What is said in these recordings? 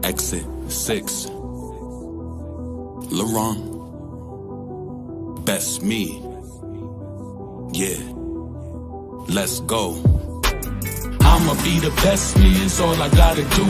Exit 6. Laurent. Best me. Yeah. Let's go. I'ma be the best me, is all I gotta do.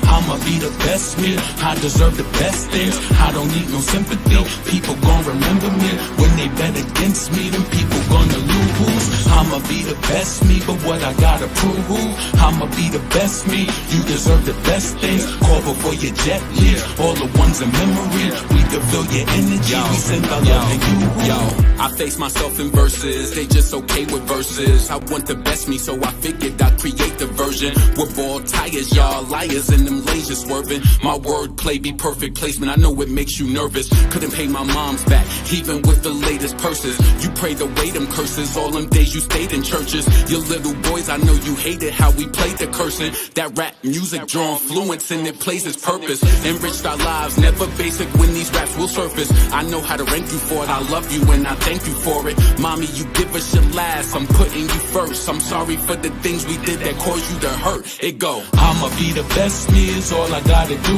I'ma be the best me, I deserve the best things. I don't need no sympathy, people gon' remember me. When they bet against me, then people gonna lose. I'ma be the best me, but what I gotta prove? I'ma be the best me, you deserve the best things. Call before your jet leaves, all the ones in memory. We can feel your energy, we send our love to you. Yo, I face myself in verses, they just okay with verses. I want the best me, so I figured I'd create the version. We're ball tires, y'all liars, and them lasers swerving. My wordplay be perfect placement, I know it makes you nervous. Couldn't pay my mom's back, even with the latest purses. You prayed away them curses, all them days you stayed in churches. Your little boys, I know you hated how we played the cursing. That rap music drawn fluence and it plays its purpose. Enriched our lives, never basic when these raps will surface. I know how to rank you for it, I love you and I thank you for it. Mommy, you give us your last, I'm putting you first. I'm sorry for the things we did that caused you to hurt. It go, I'ma be the best me, is all I gotta do.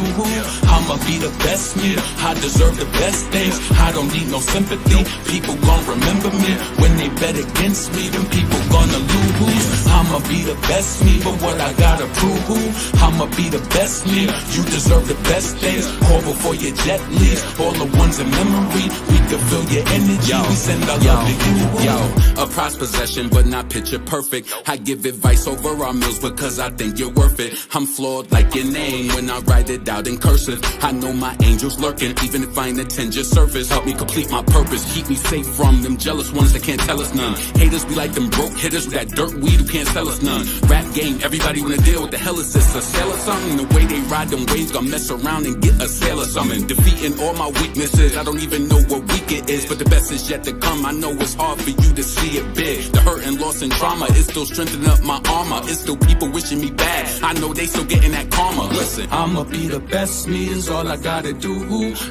I'ma be the best me, I deserve the best things. I don't need no sympathy, people gon' remember me. When they bet against me, then people gonna lose. I'ma be the best me, but what I gotta prove? I'ma be the best me, you deserve the best things. Call before your jet leaves, all the ones in memory. We can feel your energy, we send our love to you. Yo, a prized possession, but not picture perfect. I give advice over our meals because I think you're worth it. I'm flawed like your name when I write it out in cursive. I know my angel's lurking, even if I ain't attend your service. Help me complete my purpose, keep me safe from them jealous ones that can't tell us none. Haters be like them broke hitters with that dirt weed who can't sell us none. Rap game, everybody wanna deal. What the hell is this, a sale or something? The way they ride them waves, gonna mess around and get a sale or something. Defeating all my weaknesses, I don't even know what week it is, but the best is yet to come. I know it's hard for you to see it big. The hurt and loss and trauma is still strengthening up my armor. It's still people wishing me bad, I know they still getting that karma. Listen, I'ma be the best me, is all I gotta do.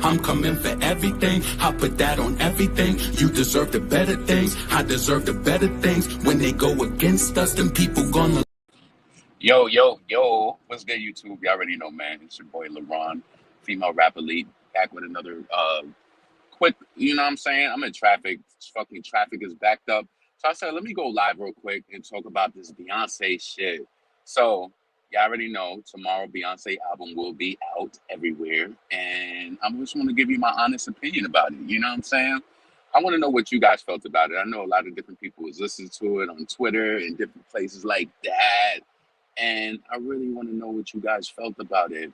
I'm coming for everything, I put that on everything. You deserve the better things, I deserve the better things. When they go against us, then people gonna... Yo, what's good, YouTube? You already know, man. It's your boy LaRon, female rap elite, back with another quick, you know what I'm saying? I'm in traffic. Fucking traffic is backed up. So I said, let me go live real quick and talk about this Beyonce shit. So, y'all already know, tomorrow Beyonce album will be out everywhere. And I just want to give you my honest opinion about it. You know what I'm saying? I want to know what you guys felt about it. I know a lot of different people was listening to it on Twitter and different places like that. And I really want to know what you guys felt about it.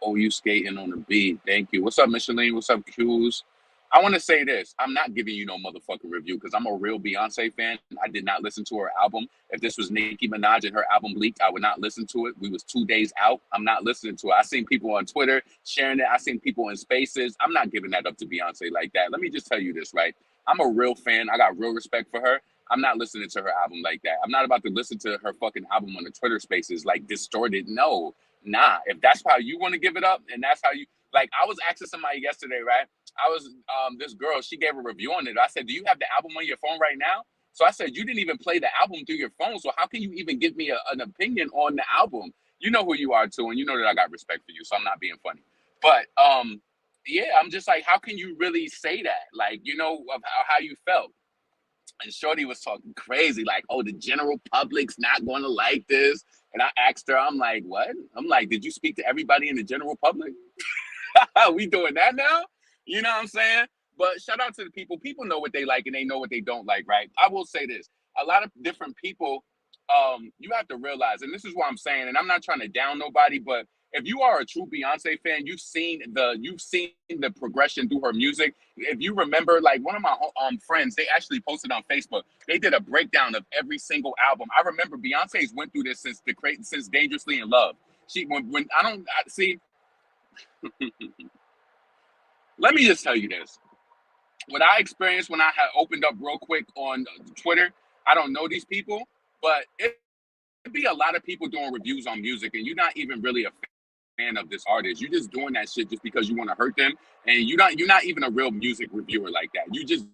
Oh, you skating on the beat. Thank you. What's up, Micheline? What's up, Q's? I want to say this. I'm not giving you no motherfucking review because I'm a real Beyonce fan. I did not listen to her album. If this was Nicki Minaj and her album leaked, I would not listen to it. We was 2 days out. I'm not listening to it. I seen people on Twitter sharing it. I seen people in spaces. I'm not giving that up to Beyonce like that. Let me just tell you this, right? I'm a real fan. I got real respect for her. I'm not listening to her album like that. I'm not about to listen to her fucking album on the Twitter spaces like distorted. No, nah. If that's how you want to give it up and that's how you... Like, I was asking somebody yesterday, right? I was, this girl, she gave a review on it. I said, do you have the album on your phone right now? So I said, you didn't even play the album through your phone. So how can you even give me an opinion on the album? You know who you are too. And you know that I got respect for you. So I'm not being funny. But yeah, I'm just like, how can you really say that? Like, you know, of how you felt. And Shorty was talking crazy, like, oh, the general public's not going to like this. And I asked her, I'm like, what? I'm like, did you speak to everybody in the general public? We doing that now? You know what I'm saying? But shout out to the people. People know what they like and they know what they don't like, right? I will say this. A lot of different people, you have to realize, and this is what I'm saying, and I'm not trying to down nobody, but if you are a true Beyonce fan, you've seen the progression through her music. If you remember, like one of my friends, they actually posted on Facebook. They did a breakdown of every single album. I remember Beyonce's went through this since Dangerously in Love. She when I see. Let me just tell you this. What I experienced when I had opened up real quick on Twitter, I don't know these people, but it'd be a lot of people doing reviews on music and you're not even really a fan of this artist. You're just doing that shit just because you want to hurt them. And you're not even a real music reviewer like that. You just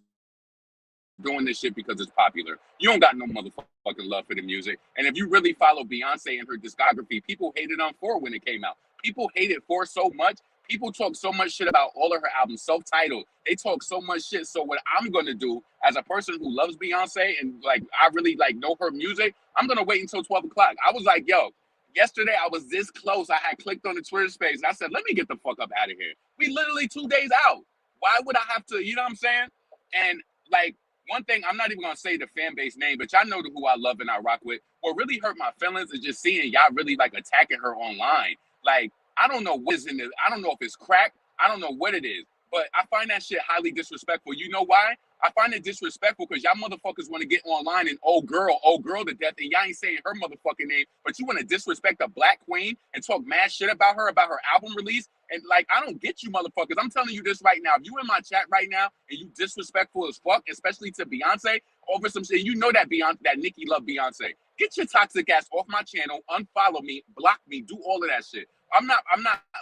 doing this shit because it's popular. You don't got no motherfucking love for the music. And if you really follow Beyonce and her discography, people hated on 4 when it came out. People hated 4 so much. People talk so much shit about all of her albums, self-titled. They talk so much shit. So what I'm gonna do as a person who loves Beyonce and like I really like know her music, I'm gonna wait until 12 o'clock. I was like, yo, yesterday I was this close. I had clicked on the Twitter space and I said, let me get the fuck up out of here. We literally 2 days out. Why would I have to, you know what I'm saying? And like one thing, I'm not even gonna say the fan base name, but y'all know who I love and I rock with. What really hurt my feelings is just seeing y'all really like attacking her online. Like, I don't know what is in it. I don't know if it's crack. I don't know what it is. But I find that shit highly disrespectful. You know why? I find it disrespectful because y'all motherfuckers want to get online and oh girl to death, and y'all ain't saying her motherfucking name, but you want to disrespect a black queen and talk mad shit about her album release. And like, I don't get you motherfuckers. I'm telling you this right now. If you in my chat right now and you disrespectful as fuck, especially to Beyonce, over some shit, you know that Nicki love Beyonce. Get your toxic ass off my channel, unfollow me, block me, do all of that shit. I'm not,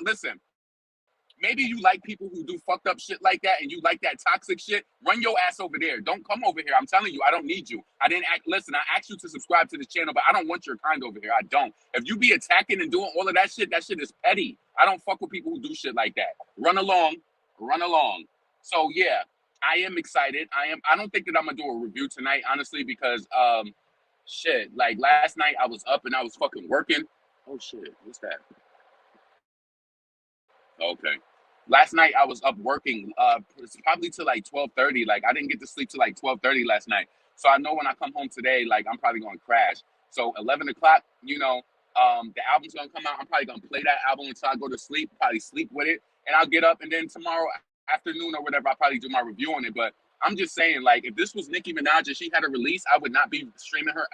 listen, maybe you like people who do fucked up shit like that and you like that toxic shit. Run your ass over there. Don't come over here. I'm telling you, I don't need you. Listen, I asked you to subscribe to the channel, but I don't want your kind over here. I don't. If you be attacking and doing all of that shit is petty. I don't fuck with people who do shit like that. Run along. So yeah, I am excited. I don't think that I'm gonna do a review tonight, honestly, because shit, like last night I was up and I was fucking working. Oh shit, what's that? Okay. Last night I was up working, probably till like 12:30. Like I didn't get to sleep till like 12:30 last night. So I know when I come home today, like I'm probably gonna crash. So 11 o'clock, you know, the album's gonna come out. I'm probably gonna play that album until I go to sleep. Probably sleep with it, and I'll get up, and then tomorrow afternoon or whatever, I'll probably do my review on it. But I'm just saying, like, if this was Nicki Minaj and she had a release, I would not be streaming her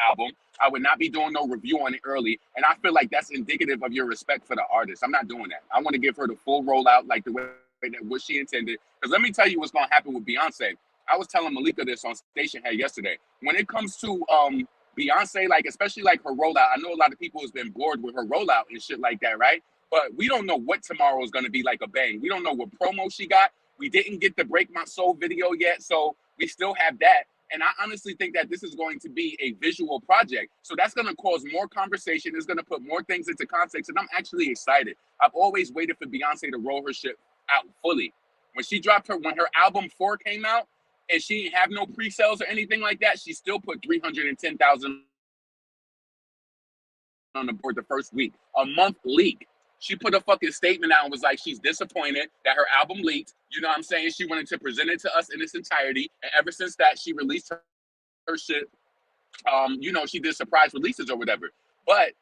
album. I would not be doing no review on it early. And I feel like that's indicative of your respect for the artist. I'm not doing that. I want to give her the full rollout, like the way that what she intended. Because let me tell you what's going to happen with Beyonce. I was telling Malika this on Station Head yesterday. When it comes to Beyonce, like, especially like her rollout, I know a lot of people has been bored with her rollout and shit like that, right? But we don't know what tomorrow is going to be like a bang. We don't know what promo she got. We didn't get the Break My Soul video yet, so we still have that. And I honestly think that this is going to be a visual project. So that's going to cause more conversation. It's going to put more things into context. And I'm actually excited. I've always waited for Beyonce to roll her shit out fully. When her album 4 came out and she didn't have no pre-sales or anything like that, she still put 310,000 on the board the first week. A month leak. She put a fucking statement out and was like, she's disappointed that her album leaked. You know what I'm saying? She wanted to present it to us in its entirety. And ever since that, she released her shit. You know, she did surprise releases or whatever. But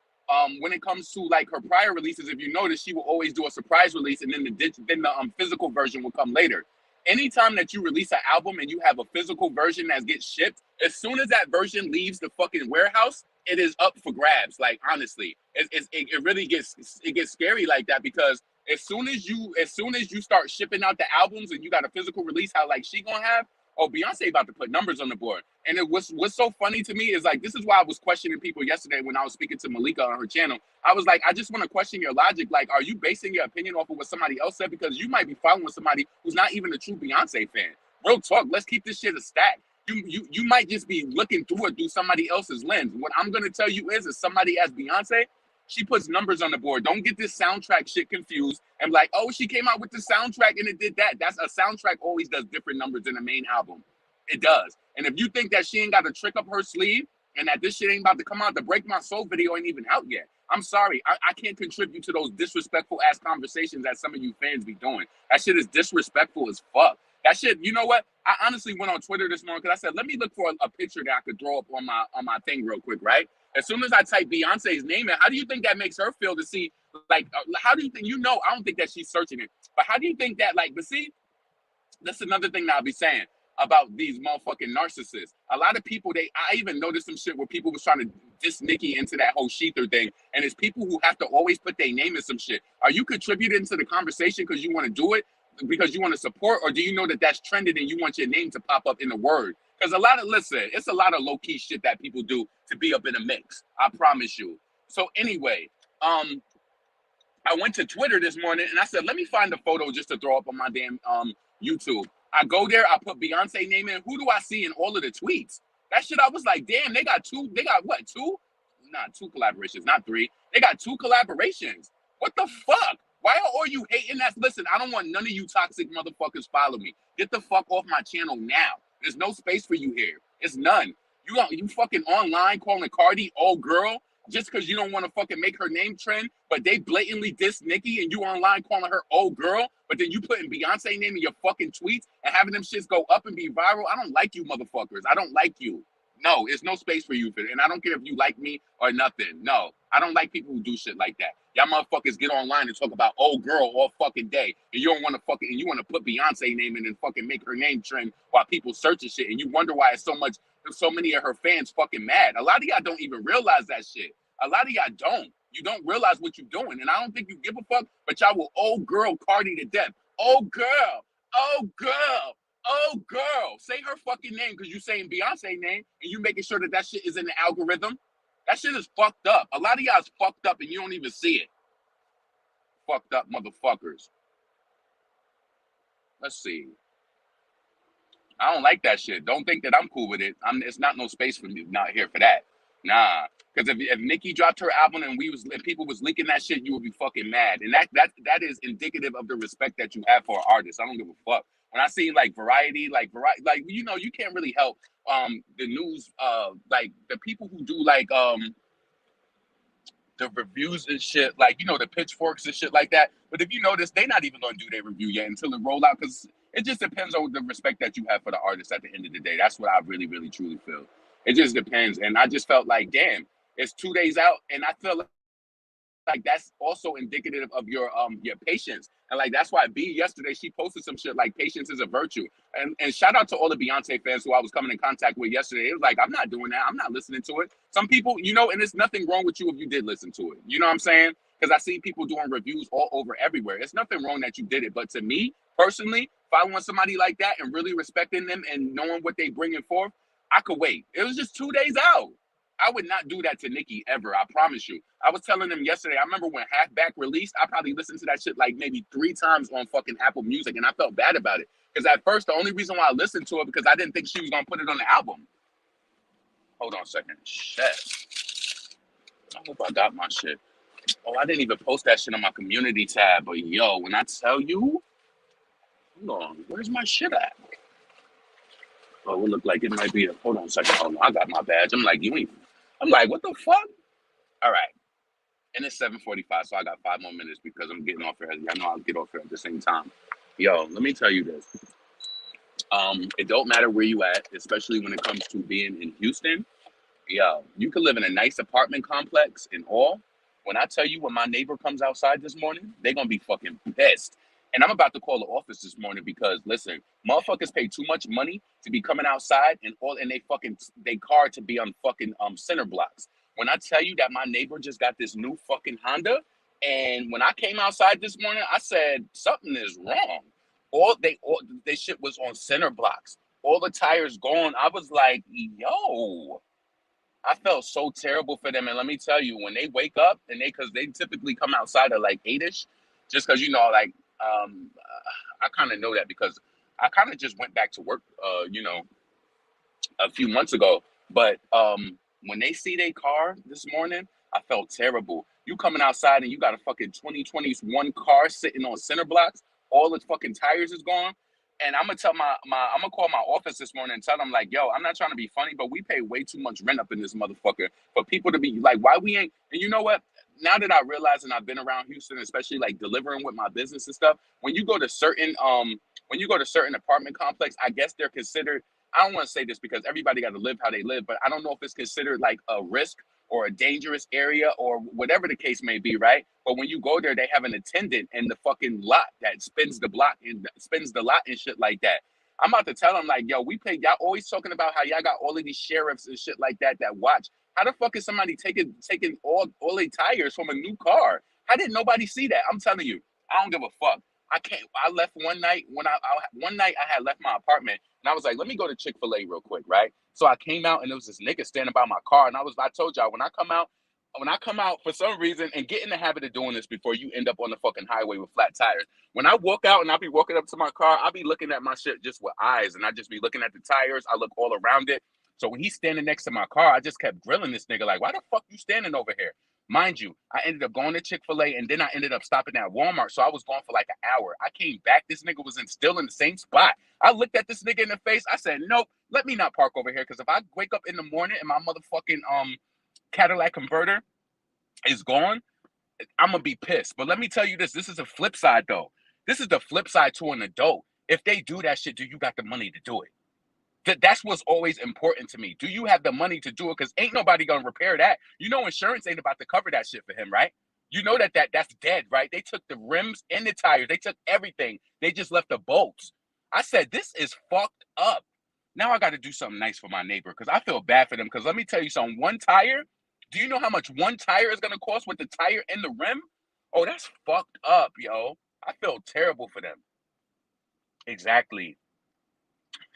when it comes to like her prior releases, if you notice, she will always do a surprise release and then the physical version will come later. Anytime that you release an album and you have a physical version that gets shipped, as soon as that version leaves the fucking warehouse, it is up for grabs. Like honestly, it really gets scary like that, because as soon as you start shipping out the albums and you got a physical release, how like she gonna have, oh, Beyonce about to put numbers on the board. And what's so funny to me is like, this is why I was questioning people yesterday when I was speaking to Malika on her channel. I was like, I just want to question your logic. Like, are you basing your opinion off of what somebody else said? Because you might be following somebody who's not even a true Beyonce fan. Real talk. Let's keep this shit a stack. You might just be looking through it through somebody else's lens. What I'm gonna tell you is somebody as Beyonce, she puts numbers on the board. Don't get this soundtrack shit confused and like, oh, she came out with the soundtrack and it did that. That's a soundtrack always does different numbers than the main album. It does. And if you think that she ain't got a trick up her sleeve and that this shit ain't about to come out, the Break My Soul video ain't even out yet. I'm sorry. I can't contribute to those disrespectful ass conversations that some of you fans be doing. That shit is disrespectful as fuck. That shit, you know what? I honestly went on Twitter this morning because I said, let me look for a picture that I could throw up on my thing real quick, right? As soon as I type Beyonce's name in, how do you think that makes her feel to see, like, how do you think, I don't think that she's searching it, but how do you think that, like, but see, that's another thing that I'll be saying about these motherfucking narcissists. A lot of people, I even noticed some shit where people was trying to diss Nicki into that whole Sheether thing, and it's people who have to always put their name in some shit. Are you contributing to the conversation because you want to do it, because you want to support, or do you know that that's trended and you want your name to pop up in the word? Because it's a lot of low-key shit that people do to be up in a mix. I promise you. So anyway, I went to Twitter this morning and I said, let me find a photo just to throw up on my damn YouTube. I go there, I put Beyonce name in. Who do I see in all of the tweets? That shit, I was like, damn, they got what, two? Not two collaborations, not three. They got 2 collaborations. What the fuck? Why are all you hating that? Listen, I don't want none of you toxic motherfuckers follow me. Get the fuck off my channel now. There's no space for you here. It's none. You fucking online calling Cardi old girl just because you don't want to fucking make her name trend, but they blatantly diss Nicki and you online calling her old girl, but then you putting Beyonce name in your fucking tweets and having them shits go up and be viral. I don't like you motherfuckers. I don't like you. No, it's no space for you. And I don't care if you like me or nothing. No, I don't like people who do shit like that. Y'all motherfuckers get online and talk about old girl all fucking day. And you don't want to fucking, and you want to put Beyonce name in and fucking make her name trend while people searching shit. And you wonder why it's so many of her fans fucking mad. A lot of y'all don't even realize that shit. A lot of y'all don't. You don't realize what you're doing. And I don't think you give a fuck, but y'all will old girl Cardi to death. Old girl. Oh girl. Oh girl. Say her fucking name because you saying Beyonce name and you making sure that shit is in the algorithm. That shit is fucked up. A lot of y'all is fucked up and you don't even see it. Fucked up motherfuckers. Let's see. I don't like that shit. Don't think that I'm cool with it. It's not no space for me. Not here for that. Nah. Because if Nicki dropped her album and people was leaking that shit, you would be fucking mad. And that is indicative of the respect that you have for an artist. I don't give a fuck. When I see like variety, you know, you can't really help the news, like the people who do like the reviews and shit, like, you know, the pitchforks and shit like that. But if you notice, they not even gonna do their review yet until it roll out, because it just depends on the respect that you have for the artist at the end of the day. That's what I really, really, truly feel. It just depends. And I just felt like, damn, it's 2 days out, and I feel like that's also indicative of your patience. And like that's why B yesterday she posted some shit like patience is a virtue. And shout out to all the Beyonce fans who I was coming in contact with yesterday. It was like, I'm not doing that. I'm not listening to it. Some people, you know, and there's nothing wrong with you if you did listen to it. You know what I'm saying? Because I see people doing reviews all over everywhere. It's nothing wrong that you did it. But to me, personally, following somebody like that and really respecting them and knowing what they bringing forth, I could wait. It was just 2 days out. I would not do that to Nicki ever. I promise you. I was telling them yesterday, I remember when Halfback released, I probably listened to that shit like maybe 3 times on fucking Apple Music, and I felt bad about it. Because at first, the only reason why I listened to it, because I didn't think she was going to put it on the album. Hold on a second. Shit. I hope I got my shit. Oh, I didn't even post that shit on my community tab. But yo, when I tell you, hold on, where's my shit at? Oh, it looked like it might be hold on a second. Hold on, I got my badge. I'm like, I'm like, what the fuck? All right. And it's 7:45, so I got 5 more minutes because I'm getting off here. I know I'll get off here at the same time. Yo, let me tell you this. It don't matter where you at, especially when it comes to being in Houston. Yo, you could live in a nice apartment complex and all. When I tell you when my neighbor comes outside this morning, they're gonna be fucking pissed. And I'm about to call the office this morning because listen, motherfuckers pay too much money to be coming outside and they car to be on fucking center blocks. When I tell you that my neighbor just got this new fucking Honda, and when I came outside this morning, I said something is wrong. All they shit was on center blocks. All the tires gone. I was like, yo. I felt so terrible for them. And let me tell you, when they wake up and because they typically come outside at like 8ish, just because, you know, like, I kind of know that because I kind of just went back to work, you know, a few months ago. But when they see their car this morning, I felt terrible. You coming outside and you got a fucking 2021 car sitting on center blocks, all its fucking tires is gone. And I'm gonna tell I'm gonna call my office this morning and tell them like, yo, I'm not trying to be funny, but we pay way too much rent up in this motherfucker for people to be like, why we ain't? And you know what? Now that I realize, and I've been around Houston, especially like delivering with my business and stuff, when you go to certain apartment complex, I guess they're considered. I don't want to say this because everybody got to live how they live, but I don't know if it's considered like a risk or a dangerous area or whatever the case may be, right? But when you go there, they have an attendant in the fucking lot that spins the lot and shit like that. I'm about to tell them like, yo, y'all always talking about how y'all got all of these sheriffs and shit like that watch. How the fuck is somebody taking all their tires from a new car? How did nobody see that? I'm telling you, I don't give a fuck. I left one night when I had left my apartment and I was like, let me go to Chick-fil-A real quick, right? So I came out and there was this nigga standing by my car and I told y'all when I come out, when I come out for some reason, and get in the habit of doing this before you end up on the fucking highway with flat tires. When I walk out and I'll be walking up to my car, I'll be looking at my shit just with eyes, and I just be looking at the tires. I look all around it. So when he's standing next to my car, I just kept grilling this nigga like, why the fuck you standing over here? Mind you, I ended up going to Chick-fil-A, and then I ended up stopping at Walmart. So I was gone for like an hour. I came back. This nigga was still in the same spot. I looked at this nigga in the face. I said, nope, let me not park over here. Because if I wake up in the morning and my motherfucking Cadillac converter is gone, I'm gonna be pissed. But let me tell you this is a flip side though. This is the flip side to an adult. If they do that shit, do you got the money to do it? That's what's always important to me. Do you have the money to do it? Because ain't nobody gonna repair that. You know insurance ain't about to cover that shit for him, right? You know that's dead, right? They took the rims and the tires. They took everything. They just left the bolts. I said, this is fucked up. Now I got to do something nice for my neighbor because I feel bad for them. Because let me tell you something, one tire, do you know how much one tire is going to cost with the tire and the rim? Oh, that's fucked up, yo. I feel terrible for them. Exactly.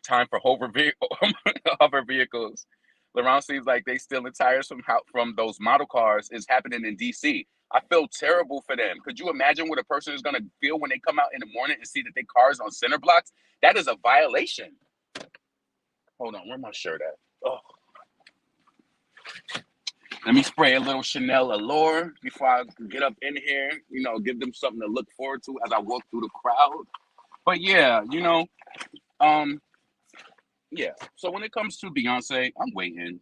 Time for hover vehicles. Laurent seems like they stealing tires from those model cars is happening in DC. I feel terrible for them. Could you imagine what a person is going to feel when they come out in the morning and see that their car's on center blocks? That is a violation. Hold on, where's my shirt at? Oh. Let me spray a little Chanel Allure before I get up in here, give them something to look forward to as I walk through the crowd. But yeah, yeah. So when it comes to Beyonce, I'm waiting.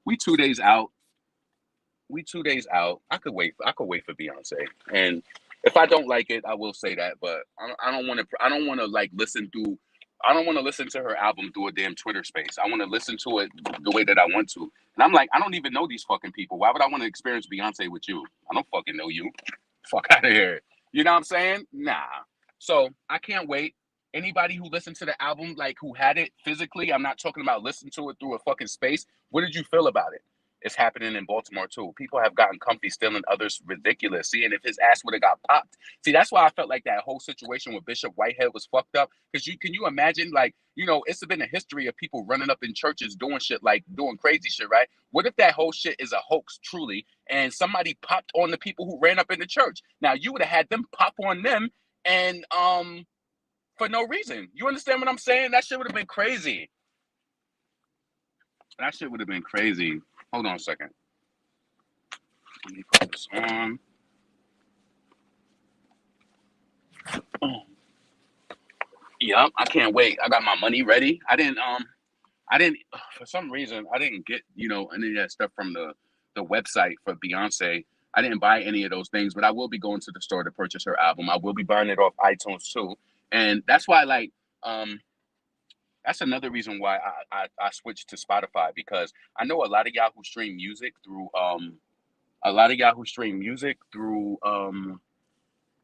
We 2 days out. I could wait for Beyonce. And if I don't like it, I will say that. But I don't want to. I don't want to listen through. I don't want to listen to her album through a damn Twitter space. I want to listen to it the way that I want to. And I'm like, I don't even know these fucking people. Why would I want to experience Beyonce with you? I don't fucking know you. Fuck out of here. You know what I'm saying? Nah. So I can't wait. Anybody who listened to the album, who had it physically, I'm not talking about listening to it through a fucking space. What did you feel about it? It's happening in Baltimore too. People have gotten comfy stealing others ridiculous. See, and if his ass would have got popped, see, that's why I felt like that whole situation with Bishop Whitehead was fucked up. Because can you imagine, it's been a history of people running up in churches doing shit, doing crazy shit, right? What if that whole shit is a hoax, truly, and somebody popped on the people who ran up in the church? Now you would have had them pop on them, and for no reason. You understand what I'm saying? That shit would have been crazy. That shit would have been crazy. Hold on a second. Let me put this on. Yep, I can't wait. I got my money ready. I didn't for some reason I didn't get, any of that stuff from the website for Beyonce. I didn't buy any of those things, but I will be going to the store to purchase her album. I will be buying it off iTunes too. And that's why that's another reason why I switched to Spotify, because I know a lot of y'all who stream music through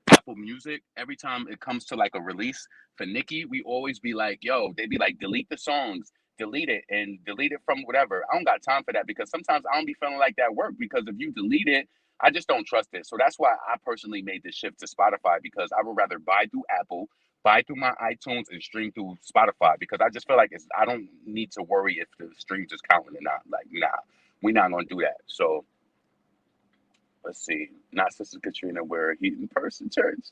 Apple Music. Every time it comes to a release for Nicki, we always be like, yo, they be like, delete the songs, delete it from whatever. I don't got time for that, because sometimes I don't be feeling like that work, because if you delete it, I just don't trust it. So that's why I personally made this shift to Spotify, because I would rather buy through Apple, buy through my iTunes, and stream through Spotify, because I just feel like I don't need to worry if the streams is counting or not. Nah, we're not gonna do that. So let's see. Not Sister Katrina, we're a Heat in Person church.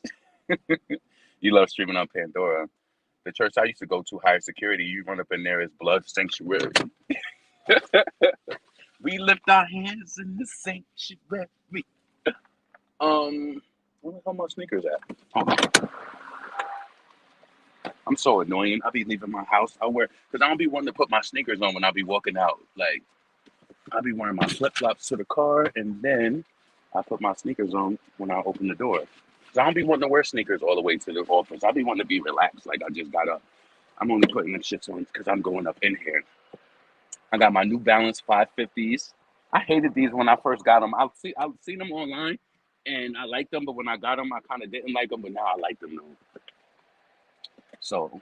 You love streaming on Pandora. The church I used to go to, higher security, you run up in there as blood sanctuary. We lift our hands in the sanctuary. Where the hell my sneakers at? Hold on. I'm so annoying. I'll be leaving my house. Because I don't be wanting to put my sneakers on when I be walking out. I'll be wearing my flip-flops to the car, and then I put my sneakers on when I open the door. Because I don't be wanting to wear sneakers all the way to the office. I be wanting to be relaxed. I just got up. I'm only putting the shits on because I'm going up in here. I got my New Balance 550s. I hated these when I first got them. I've seen them online, and I liked them, but when I got them, I kind of didn't like them, but now I like them though. So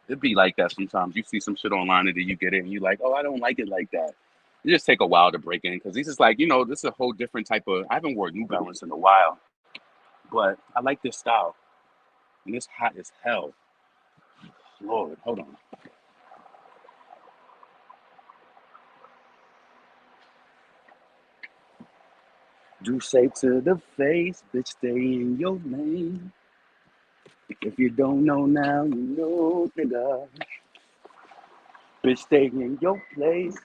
it'd be like that sometimes. You see some shit online, and then you get it, and you're like, oh, I don't like it like that. It just take a while to break in, because these is this is a whole different type of. I haven't worn New Balance in a while, but I like this style, and it's hot as hell. Lord, hold on. Do say to the face, bitch, stay in your lane. If you don't know now, you know, nigga. Bitch, stay in your place.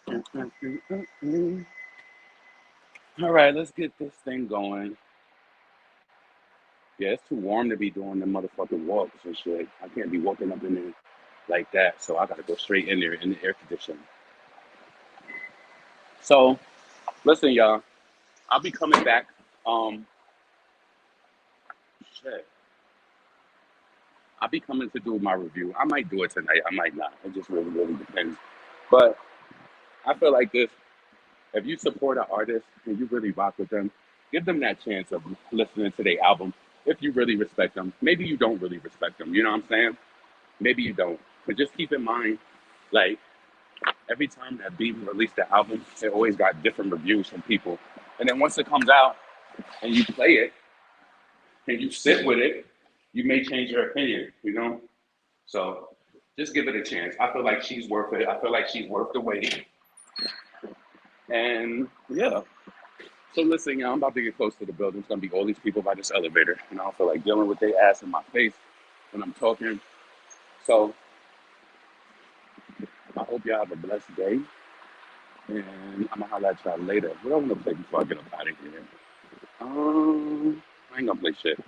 All right, let's get this thing going. Yeah, it's too warm to be doing the motherfucking walks and shit. I can't be walking up in there like that, so I gotta go straight in there in the air conditioning. So, listen, y'all, I'll be coming back. Um, shit, I'll be coming to do my review. I might do it tonight. I might not. It just really, really depends. But I feel like this. If you support an artist and you really rock with them, give them that chance of listening to their album. If you really respect them, maybe you don't really respect them. You know what I'm saying? Maybe you don't. But just keep in mind, like every time that Beat released the album, it always got different reviews from people. And then once it comes out and you play it and you sit with it, you may change your opinion. You know? So just give it a chance. I feel like she's worth it. I feel like she's worth the wait. And yeah. So listen, y'all, I'm about to get close to the building. It's gonna be all these people by this elevator, and I don't feel like dealing with their ass in my face when I'm talking. So I hope y'all have a blessed day, and I'm gonna holler at y'all later. What do I want to play before I get up out of here? I ain't gonna play shit.